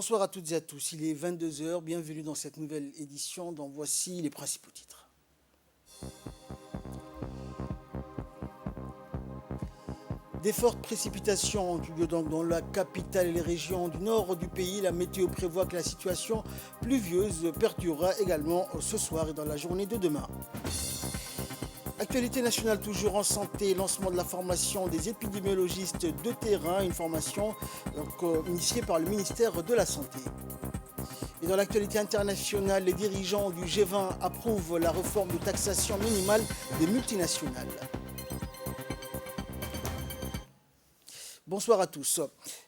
Bonsoir à toutes et à tous, il est 22 heures. Bienvenue dans cette nouvelle édition dont voici les principaux titres. Des fortes précipitations ont eu lieu donc dans la capitale et les régions du nord du pays. La météo prévoit que la situation pluvieuse perdurera également ce soir et dans la journée de demain. Actualité nationale toujours en santé, lancement de la formation des épidémiologistes de terrain, une formation initiée par le ministère de la Santé. Et dans l'actualité internationale, les dirigeants du G20 approuvent la réforme de taxation minimale des multinationales. Bonsoir à tous.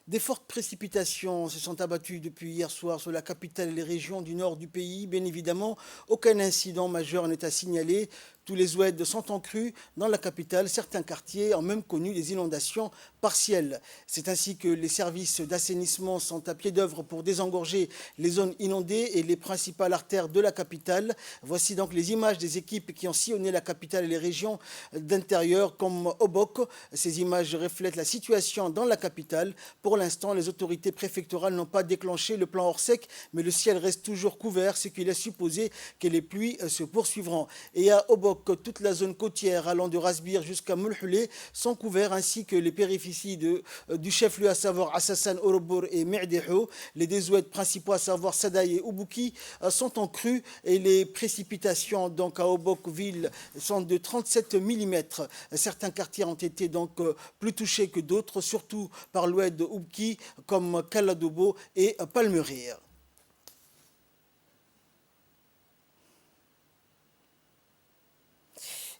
Des fortes précipitations se sont abattues depuis hier soir sur la capitale et les régions du nord du pays. Bien évidemment, aucun incident majeur n'est à signaler. Tous les oueds sont en crue dans la capitale. Certains quartiers ont même connu des inondations partielles. C'est ainsi que les services d'assainissement sont à pied d'œuvre pour désengorger les zones inondées et les principales artères de la capitale. Voici donc les images des équipes qui ont sillonné la capitale et les régions d'intérieur comme Obok. Ces images reflètent la situation dans la capitale. Pour l'instant, les autorités préfectorales n'ont pas déclenché le plan hors sec, mais le ciel reste toujours couvert, ce qui laisse supposer que les pluies se poursuivront. Et à Obok, toute la zone côtière allant de Rasbir jusqu'à Moulhoulé sont couverts, ainsi que les périphéries du chef-lieu, à savoir Assassan, Orobor et Merdého. Les deux oueds principaux, à savoir Sadaï et Ubouki, sont en crue et les précipitations donc à Obok ville sont de 37 mm. Certains quartiers ont été donc plus touchés que d'autres, surtout par l'oued de Ubouki comme Kaladobo et Palmeraire.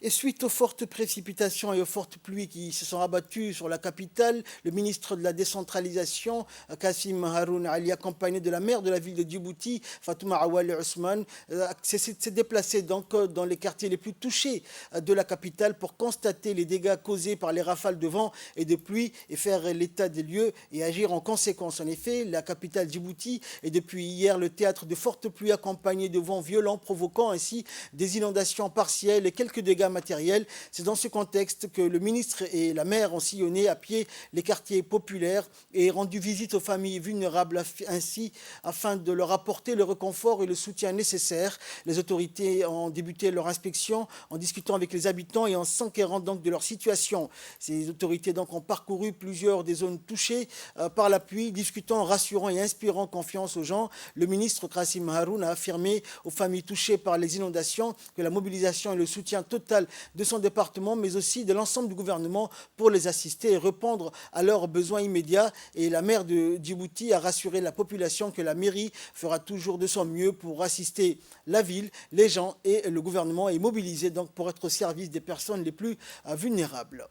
Et suite aux fortes précipitations et aux fortes pluies qui se sont abattues sur la capitale, le ministre de la décentralisation, Kassim Haroun Ali, accompagné de la maire de la ville de Djibouti, Fatouma Awali Ousmane, s'est déplacé donc dans les quartiers les plus touchés de la capitale pour constater les dégâts causés par les rafales de vent et de pluie et faire l'état des lieux et agir en conséquence. En effet, la capitale Djibouti est depuis hier le théâtre de fortes pluies accompagnées de vents violents, provoquant ainsi des inondations partielles et quelques dégâts matériel. C'est dans ce contexte que le ministre et la maire ont sillonné à pied les quartiers populaires et rendu visite aux familles vulnérables ainsi afin de leur apporter le réconfort et le soutien nécessaire. Les autorités ont débuté leur inspection en discutant avec les habitants et en s'enquérant donc de leur situation. Ces autorités donc ont parcouru plusieurs des zones touchées par la pluie, discutant, rassurant et inspirant confiance aux gens. Le ministre Kassim Haroun a affirmé aux familles touchées par les inondations que la mobilisation et le soutien total de son département, mais aussi de l'ensemble du gouvernement pour les assister et répondre à leurs besoins immédiats. Et la maire de Djibouti a rassuré la population que la mairie fera toujours de son mieux pour assister la ville, les gens et le gouvernement est mobilisé donc pour être au service des personnes les plus vulnérables.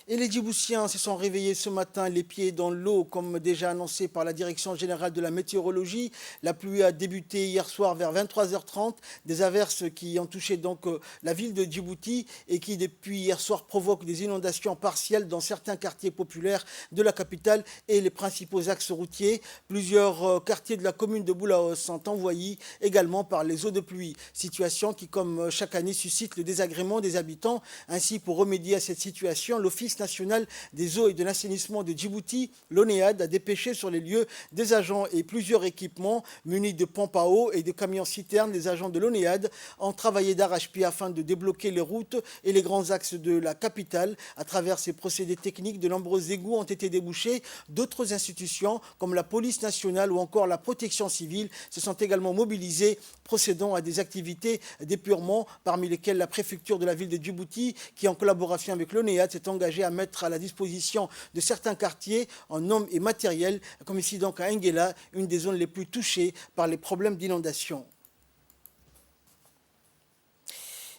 Et les Djiboutiens se sont réveillés ce matin les pieds dans l'eau, comme déjà annoncé par la Direction générale de la météorologie. La pluie a débuté hier soir vers 23h30, des averses qui ont touché donc la ville de Djibouti et qui depuis hier soir provoquent des inondations partielles dans certains quartiers populaires de la capitale et les principaux axes routiers. Plusieurs quartiers de la commune de Boulaos sont envahis également par les eaux de pluie, situation qui, comme chaque année, suscite le désagrément des habitants. Ainsi, pour remédier à cette situation, l'Office national des eaux et de l'assainissement de Djibouti, l'ONEAD, a dépêché sur les lieux des agents et plusieurs équipements munis de pompes à eau et de camions-citernes. Les agents de l'ONEAD ont travaillé d'arrache-pied afin de débloquer les routes et les grands axes de la capitale. À travers ces procédés techniques, de nombreux égouts ont été débouchés. D'autres institutions, comme la police nationale ou encore la protection civile, se sont également mobilisées, procédant à des activités d'épurement, parmi lesquelles la préfecture de la ville de Djibouti, qui en collaboration avec l'ONEAD s'est engagée à mettre à la disposition de certains quartiers en hommes et matériel, comme ici donc à Enguela, une des zones les plus touchées par les problèmes d'inondation.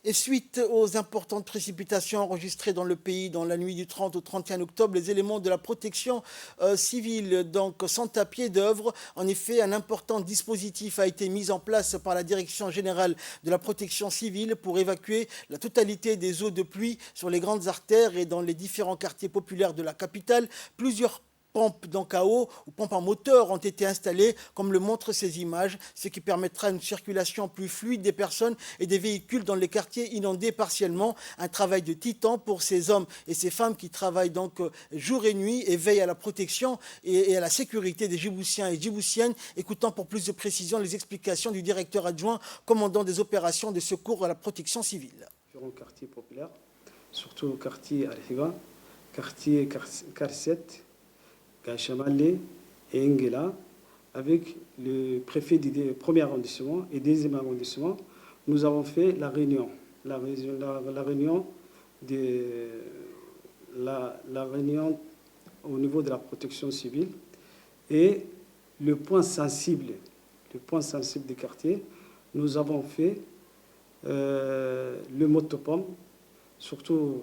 Et suite aux importantes précipitations enregistrées dans le pays dans la nuit du 30 au 31 octobre, les éléments de la protection civile donc, sont à pied d'œuvre. En effet, un important dispositif a été mis en place par la Direction générale de la protection civile pour évacuer la totalité des eaux de pluie sur les grandes artères et dans les différents quartiers populaires de la capitale. Plusieurs pompes donc à eau ou pompes en moteur ont été installées, comme le montrent ces images, ce qui permettra une circulation plus fluide des personnes et des véhicules dans les quartiers inondés partiellement. Un travail de titan pour ces hommes et ces femmes qui travaillent donc jour et nuit et veillent à la protection et à la sécurité des Djiboutiens et Djiboutiennes. Écoutons pour plus de précision les explications du directeur adjoint, commandant des opérations de secours à la protection civile. Dans le quartier populaire, surtout le quartier Al-Hiba, quartier Karset, Gachamalé et Engela, avec le préfet du premier arrondissement et deuxième arrondissement, nous avons fait la réunion. La réunion au niveau de la protection civile et le point sensible des quartiers, nous avons fait le motopompe, surtout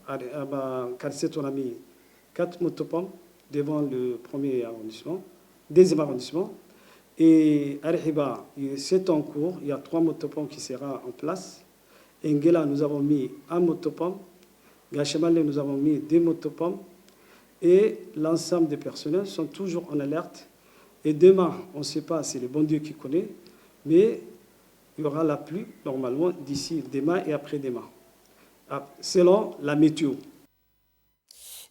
à Karset, on a mis 4 motopompes devant le premier arrondissement, deuxième arrondissement. Et à Riba, c'est en cours, il y a 3 motopompes qui seront en place. Engela, nous avons mis 1 motopompe. Gachemale, nous avons mis 2 motopompes. Et l'ensemble des personnels sont toujours en alerte. Et demain, on ne sait pas, c'est le bon Dieu qui connaît, mais il y aura la pluie, normalement, d'ici demain et après-demain, selon la météo.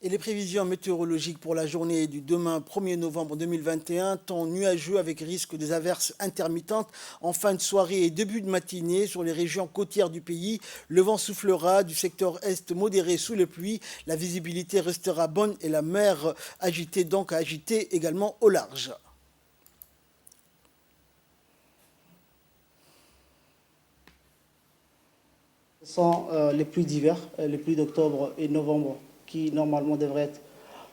Et les prévisions météorologiques pour la journée du demain 1er novembre 2021, temps nuageux avec risque des averses intermittentes en fin de soirée et début de matinée sur les régions côtières du pays. Le vent soufflera du secteur est modéré sous les pluies. La visibilité restera bonne et la mer agitée, donc agitée également au large. Ce sont les pluies d'hiver, les pluies d'octobre et novembre qui normalement devraient être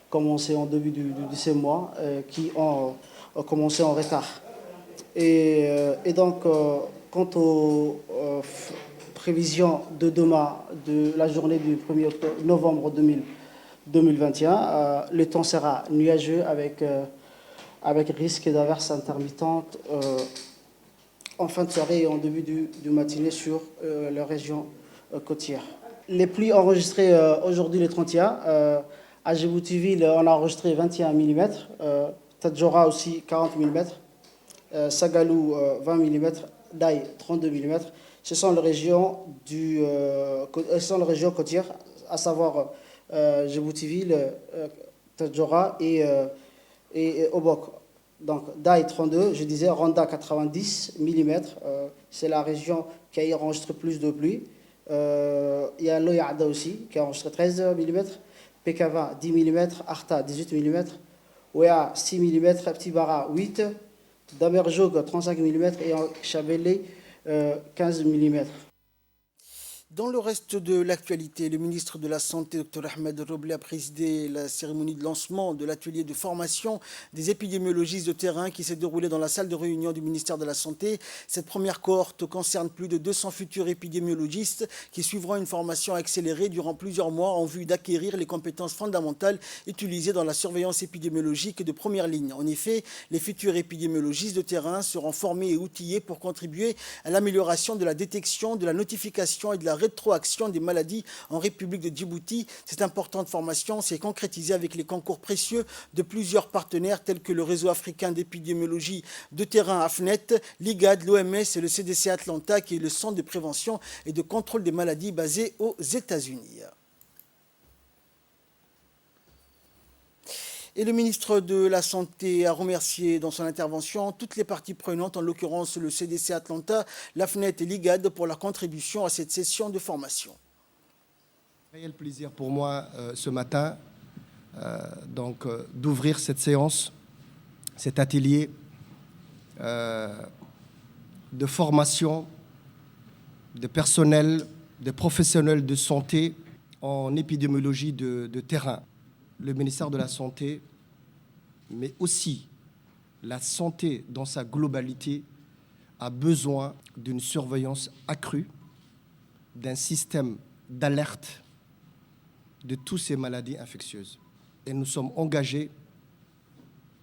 commencées en début de ces mois, qui ont commencé en retard. Et donc, quant aux prévisions de demain, de la journée du 1er novembre 2021, le temps sera nuageux avec risque d'averses intermittentes en fin de soirée et en début de matinée sur la région côtière. Les pluies enregistrées aujourd'hui, le 31, à Djibouti-Ville, on a enregistré 21 mm, Tadjoura aussi 40 mm, Sagalou 20 mm, Daï 32 mm. Ce sont les régions côtières, à savoir Djibouti-Ville, Tadjoura et Obok. Donc Daï 32, je disais Rwanda 90 mm, c'est la région qui a enregistré plus de pluie. Il y a Loyada aussi qui a enregistré 13 mm, Pekava 10 mm, Arta 18 mm, Ouéa 6 mm, Ptibara 8, Damerjog 35 mm et Chabelle 15 mm. Dans le reste de l'actualité, le ministre de la Santé, Dr Ahmed Roblé, a présidé la cérémonie de lancement de l'atelier de formation des épidémiologistes de terrain qui s'est déroulé dans la salle de réunion du ministère de la Santé. Cette première cohorte concerne plus de 200 futurs épidémiologistes qui suivront une formation accélérée durant plusieurs mois en vue d'acquérir les compétences fondamentales utilisées dans la surveillance épidémiologique de première ligne. En effet, les futurs épidémiologistes de terrain seront formés et outillés pour contribuer à l'amélioration de la détection, de la notification et de la rétroaction des maladies en République de Djibouti. Cette importante formation s'est concrétisée avec les concours précieux de plusieurs partenaires tels que le Réseau africain d'épidémiologie de terrain AFNET, l'IGAD, l'OMS et le CDC Atlanta, qui est le centre de prévention et de contrôle des maladies basé aux États-Unis. Et le ministre de la Santé a remercié dans son intervention toutes les parties prenantes, en l'occurrence le CDC Atlanta, l'AFNET et l'IGAD, pour leur contribution à cette session de formation. Réel plaisir pour moi ce matin d'ouvrir cette séance, cet atelier de formation de personnel, de professionnels de santé en épidémiologie de terrain. Le ministère de la Santé, mais aussi la santé dans sa globalité, a besoin d'une surveillance accrue, d'un système d'alerte de toutes ces maladies infectieuses. Et nous sommes engagés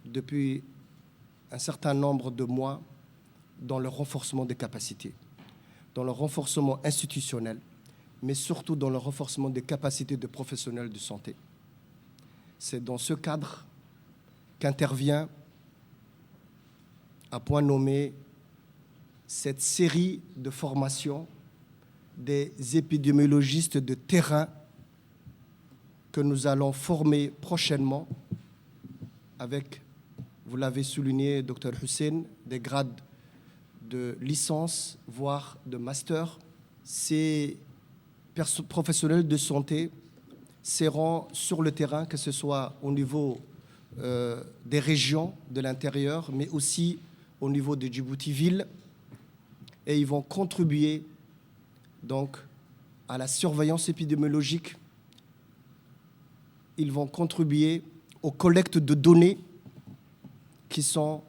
depuis un certain nombre de mois dans le renforcement des capacités, dans le renforcement institutionnel, mais surtout dans le renforcement des capacités de professionnels de santé. C'est dans ce cadre qu'intervient à point nommé cette série de formations des épidémiologistes de terrain que nous allons former prochainement avec, vous l'avez souligné, Dr Hussein, des grades de licence, voire de master. Ces professionnels de santé seront sur le terrain, que ce soit au niveau des régions de l'intérieur, mais aussi au niveau de Djibouti-Ville, et ils vont contribuer donc à la surveillance épidémiologique. Ils vont contribuer aux collectes de données qui sont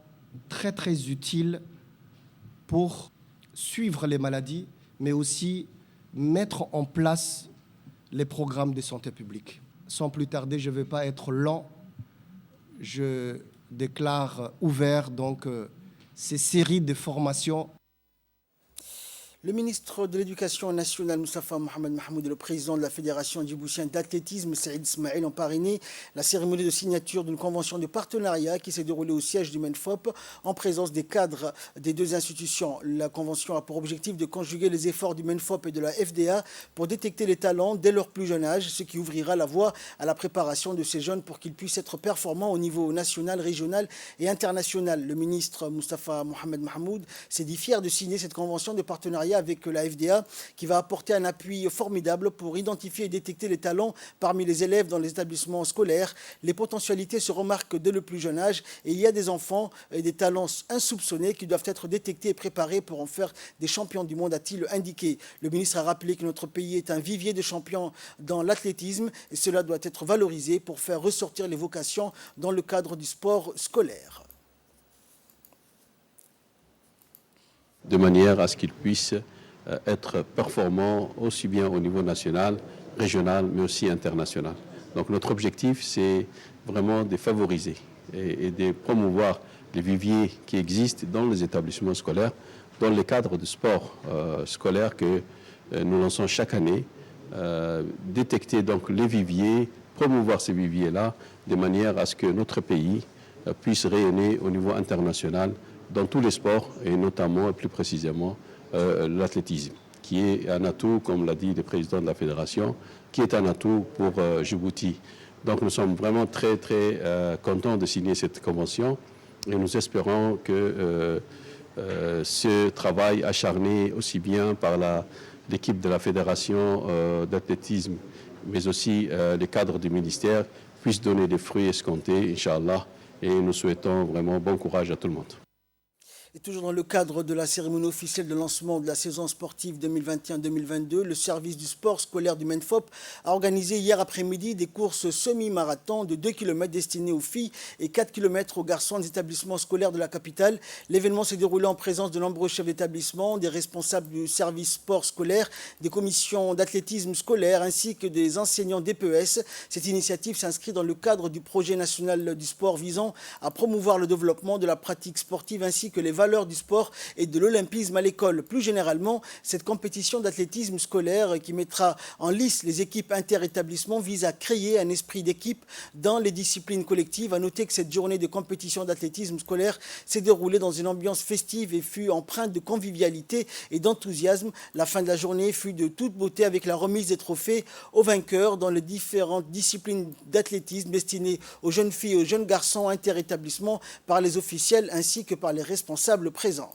très très utiles pour suivre les maladies, mais aussi mettre en place les programmes de santé publique. Sans plus tarder, je ne vais pas être lent. Je déclare ouvert donc ces séries de formations. Le ministre de l'Éducation nationale, Moustapha Mohamed Mahmoud, et le président de la Fédération djiboutienne d'athlétisme, Saïd Ismail, ont parrainé la cérémonie de signature d'une convention de partenariat qui s'est déroulée au siège du MENFOP en présence des cadres des deux institutions. La convention a pour objectif de conjuguer les efforts du MENFOP et de la FDA pour détecter les talents dès leur plus jeune âge, ce qui ouvrira la voie à la préparation de ces jeunes pour qu'ils puissent être performants au niveau national, régional et international. Le ministre Moustapha Mohamed Mahmoud s'est dit fier de signer cette convention de partenariat avec la FDA qui va apporter un appui formidable pour identifier et détecter les talents parmi les élèves dans les établissements scolaires. Les potentialités se remarquent dès le plus jeune âge et il y a des enfants et des talents insoupçonnés qui doivent être détectés et préparés pour en faire des champions du monde, a-t-il indiqué. Le ministre a rappelé que notre pays est un vivier de champions dans l'athlétisme et cela doit être valorisé pour faire ressortir les vocations dans le cadre du sport scolaire. De manière à ce qu'ils puissent être performants aussi bien au niveau national, régional, mais aussi international. Donc notre objectif, c'est vraiment de favoriser et de promouvoir les viviers qui existent dans les établissements scolaires, dans les cadres de sport scolaire que nous lançons chaque année, détecter donc les viviers, promouvoir ces viviers-là, de manière à ce que notre pays puisse rayonner au niveau international dans tous les sports, et notamment et plus précisément l'athlétisme, qui est un atout, comme l'a dit le président de la fédération, qui est un atout pour Djibouti. Donc nous sommes vraiment très très contents de signer cette convention et nous espérons que ce travail acharné aussi bien par l'équipe de la fédération d'athlétisme, mais aussi les cadres du ministère, puisse donner des fruits escomptés, Inch'Allah, et nous souhaitons vraiment bon courage à tout le monde. Et toujours dans le cadre de la cérémonie officielle de lancement de la saison sportive 2021-2022, le service du sport scolaire du MENFOP a organisé hier après-midi des courses semi-marathon de 2 km destinées aux filles et 4 km aux garçons des établissements scolaires de la capitale. L'événement s'est déroulé en présence de nombreux chefs d'établissement, des responsables du service sport scolaire, des commissions d'athlétisme scolaire ainsi que des enseignants d'EPS. Cette initiative s'inscrit dans le cadre du projet national du sport visant à promouvoir le développement de la pratique sportive ainsi que les valeurs du sport et de l'olympisme à l'école. Plus généralement, cette compétition d'athlétisme scolaire qui mettra en lice les équipes inter-établissements vise à créer un esprit d'équipe dans les disciplines collectives. À noter que cette journée de compétition d'athlétisme scolaire s'est déroulée dans une ambiance festive et fut empreinte de convivialité et d'enthousiasme. La fin de la journée fut de toute beauté avec la remise des trophées aux vainqueurs dans les différentes disciplines d'athlétisme destinées aux jeunes filles et aux jeunes garçons inter-établissements par les officiels ainsi que par les responsables présents.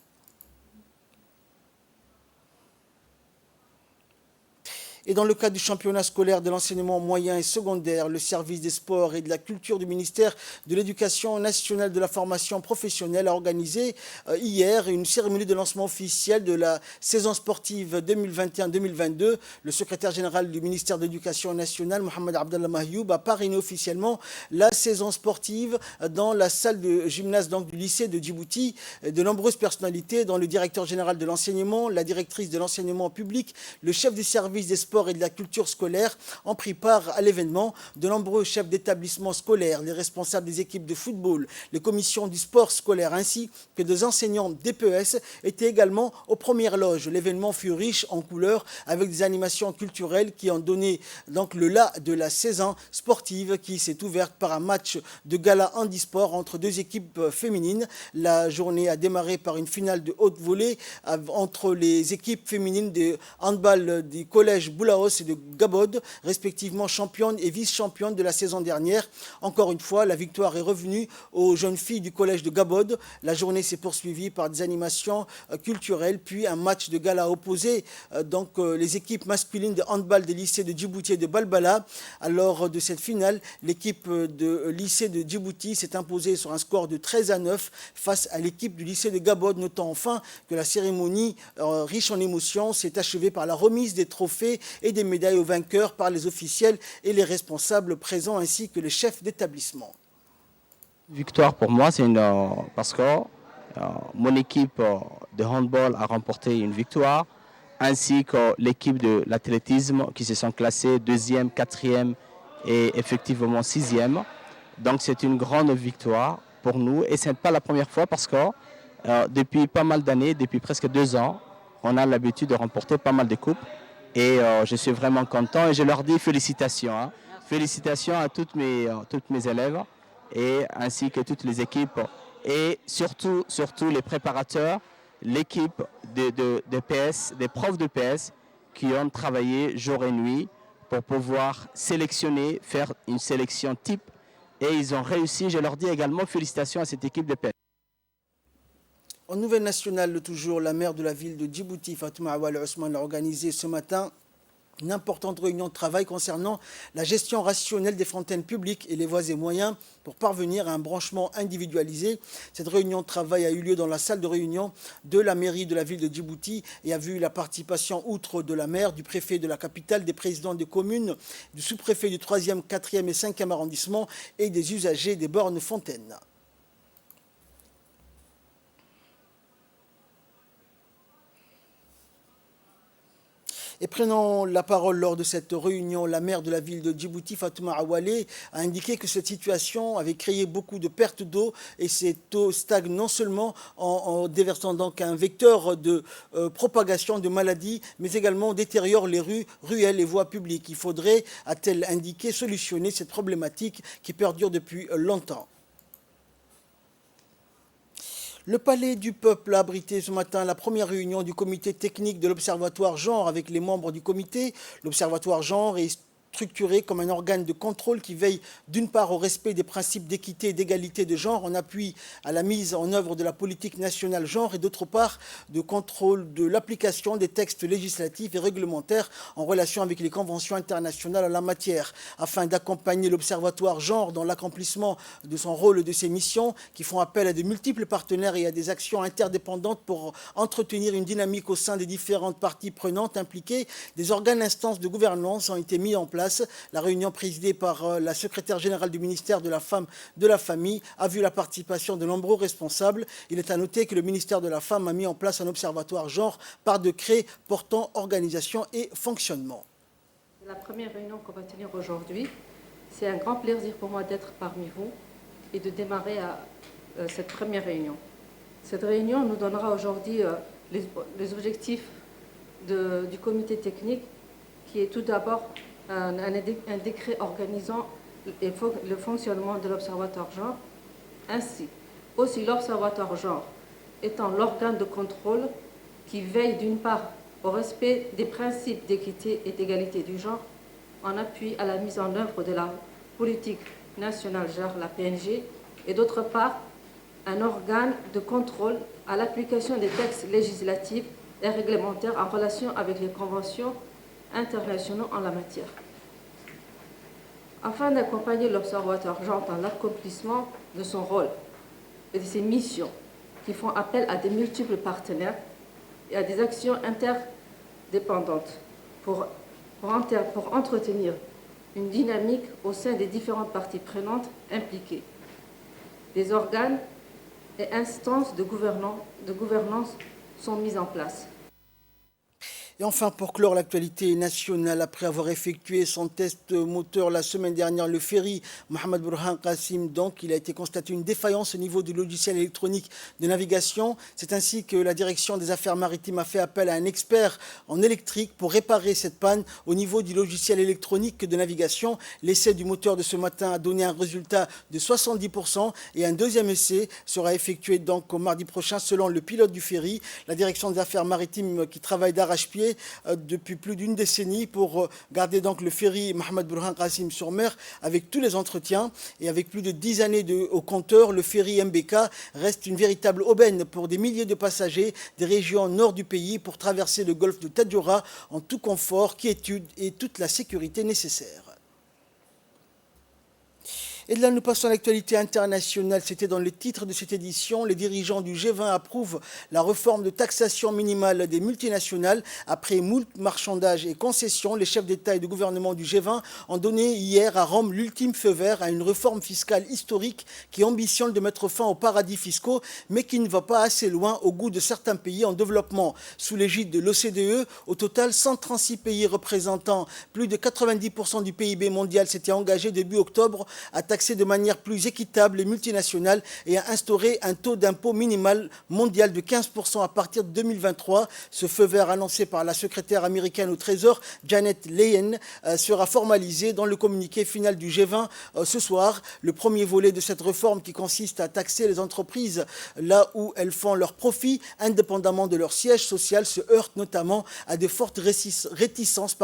Et dans le cadre du championnat scolaire de l'enseignement moyen et secondaire, le service des sports et de la culture du ministère de l'Éducation nationale de la formation professionnelle a organisé hier une cérémonie de lancement officiel de la saison sportive 2021-2022. Le secrétaire général du ministère de l'Éducation nationale, Mohamed Abdallah Mahyoub, a parrainé officiellement la saison sportive dans la salle de gymnase du lycée de Djibouti. De nombreuses personnalités, dont le directeur général de l'enseignement, la directrice de l'enseignement public, le chef du service des sports sport et de la culture scolaire ont pris part à l'événement. De nombreux chefs d'établissements scolaires, les responsables des équipes de football, les commissions du sport scolaire ainsi que des enseignants d'EPS étaient également aux premières loges. L'événement fut riche en couleurs avec des animations culturelles qui ont donné donc le la de la saison sportive qui s'est ouverte par un match de gala handisport entre deux équipes féminines. La journée a démarré par une finale de haute volée entre les équipes féminines de handball du collège Boulaos et de Gabod, respectivement championnes et vice-championnes de la saison dernière. Encore une fois, la victoire est revenue aux jeunes filles du collège de Gabod. La journée s'est poursuivie par des animations culturelles, puis un match de gala opposé les équipes masculines de handball des lycées de Djibouti et de Balbala. Lors de cette finale, l'équipe de lycée de Djibouti s'est imposée sur un score de 13-9 face à l'équipe du lycée de Gabod, notant enfin que la cérémonie riche en émotions s'est achevée par la remise des trophées et des médailles aux vainqueurs par les officiels et les responsables présents ainsi que les chefs d'établissement. Victoire pour moi, c'est parce que mon équipe de handball a remporté une victoire, ainsi que l'équipe de l'athlétisme qui se sont classés 2e, 4e et effectivement 6e. Donc c'est une grande victoire pour nous et ce n'est pas la première fois parce que depuis pas mal d'années, depuis presque 2 ans, on a l'habitude de remporter pas mal de coupes et je suis vraiment content et je leur dis félicitations. Hein. Félicitations à toutes mes élèves et ainsi que toutes les équipes et surtout les préparateurs, l'équipe de PS, des profs de PS qui ont travaillé jour et nuit pour pouvoir sélectionner, faire une sélection type et ils ont réussi. Je leur dis également félicitations à cette équipe de PS. En nouvelle nationale, toujours, la maire de la ville de Djibouti, Fatouma Awal Ousmane, a organisé ce matin une importante réunion de travail concernant la gestion rationnelle des fontaines publiques et les voies et moyens pour parvenir à un branchement individualisé. Cette réunion de travail a eu lieu dans la salle de réunion de la mairie de la ville de Djibouti et a vu la participation, outre de la maire, du préfet de la capitale, des présidents des communes, du sous-préfet du 3e, 4e et 5e arrondissement et des usagers des bornes fontaines. Et prenant la parole lors de cette réunion, la maire de la ville de Djibouti, Fatouma Awalé, a indiqué que cette situation avait créé beaucoup de pertes d'eau et cette eau stagne non seulement en déversant donc un vecteur de propagation de maladies, mais également détériore les rues, ruelles et voies publiques. Il faudrait, a-t-elle indiqué, solutionner cette problématique qui perdure depuis longtemps. Le Palais du Peuple a abrité ce matin la première réunion du comité technique de l'Observatoire Genre avec les membres du comité. L'Observatoire Genre est structuré comme un organe de contrôle qui veille d'une part au respect des principes d'équité et d'égalité de genre en appui à la mise en œuvre de la politique nationale genre et d'autre part de contrôle de l'application des textes législatifs et réglementaires en relation avec les conventions internationales en la matière afin d'accompagner l'Observatoire genre dans l'accomplissement de son rôle et de ses missions qui font appel à de multiples partenaires et à des actions interdépendantes pour entretenir une dynamique au sein des différentes parties prenantes impliquées. Des organes instances de gouvernance ont été mis en place. La réunion présidée par la secrétaire générale du ministère de la Femme de la Famille a vu la participation de nombreux responsables. Il est à noter que le ministère de la Femme a mis en place un observatoire genre par décret portant organisation et fonctionnement. La première réunion qu'on va tenir aujourd'hui, c'est un grand plaisir pour moi d'être parmi vous et de démarrer cette première réunion. Cette réunion nous donnera aujourd'hui les objectifs du comité technique qui est tout d'abord un décret organisant le fonctionnement de l'Observatoire genre. Ainsi, aussi l'Observatoire genre étant l'organe de contrôle qui veille d'une part au respect des principes d'équité et d'égalité du genre en appui à la mise en œuvre de la politique nationale genre, la PNG, et d'autre part un organe de contrôle à l'application des textes législatifs et réglementaires en relation avec les conventions internationaux en la matière. Afin d'accompagner l'Observatoire genre dans l'accomplissement de son rôle et de ses missions qui font appel à des multiples partenaires et à des actions interdépendantes pour entretenir une dynamique au sein des différentes parties prenantes impliquées. Des organes et instances de gouvernance sont mis en place. Et enfin, pour clore l'actualité nationale, après avoir effectué son test moteur la semaine dernière, le ferry Mohamed Burhan Qassim, donc, il a été constaté une défaillance au niveau du logiciel électronique de navigation. C'est ainsi que la direction des affaires maritimes a fait appel à un expert en électrique pour réparer cette panne au niveau du logiciel électronique de navigation. L'essai du moteur de ce matin a donné un résultat de 70% et un deuxième essai sera effectué donc au mardi prochain selon le pilote du ferry. La direction des affaires maritimes qui travaille d'arrache-pied depuis plus d'une décennie pour garder donc le ferry Mohamed Burhan Qassim sur mer avec tous les entretiens et avec plus de 10 années au compteur, le ferry MBK reste une véritable aubaine pour des milliers de passagers des régions nord du pays pour traverser le golfe de Tadjoura en tout confort, quiétude et toute la sécurité nécessaire. Et de là, nous passons à l'actualité internationale. C'était dans le titre de cette édition. Les dirigeants du G20 approuvent la réforme de taxation minimale des multinationales. Après moult marchandages et concessions, les chefs d'État et de gouvernement du G20 ont donné hier à Rome l'ultime feu vert à une réforme fiscale historique qui ambitionne de mettre fin aux paradis fiscaux, mais qui ne va pas assez loin au goût de certains pays en développement. Sous l'égide de l'OCDE, au total, 136 pays représentant plus de 90% du PIB mondial s'étaient engagés début octobre à taxer de manière plus équitable les multinationales et à instaurer un taux d'impôt minimal mondial de 15% à partir de 2023. Ce feu vert annoncé par la secrétaire américaine au Trésor, Janet Yellen, sera formalisé dans le communiqué final du G20 ce soir. Le premier volet de cette réforme qui consiste à taxer les entreprises là où elles font leurs profits, indépendamment de leur siège social, se heurte notamment à de fortes réticences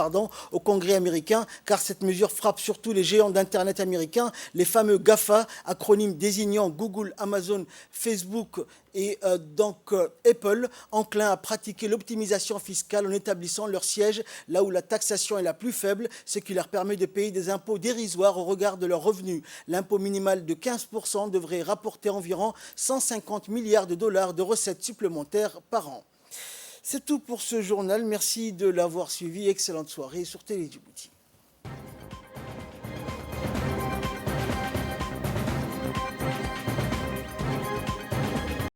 au Congrès américain, car cette mesure frappe surtout les géants d'Internet américains, les fameux GAFA, acronyme désignant Google, Amazon, Facebook et Apple, enclins à pratiquer l'optimisation fiscale en établissant leur siège là où la taxation est la plus faible, ce qui leur permet de payer des impôts dérisoires au regard de leurs revenus. L'impôt minimal de 15% devrait rapporter environ 150 milliards de dollars de recettes supplémentaires par an. C'est tout pour ce journal. Merci de l'avoir suivi. Excellente soirée sur Télé Djibouti.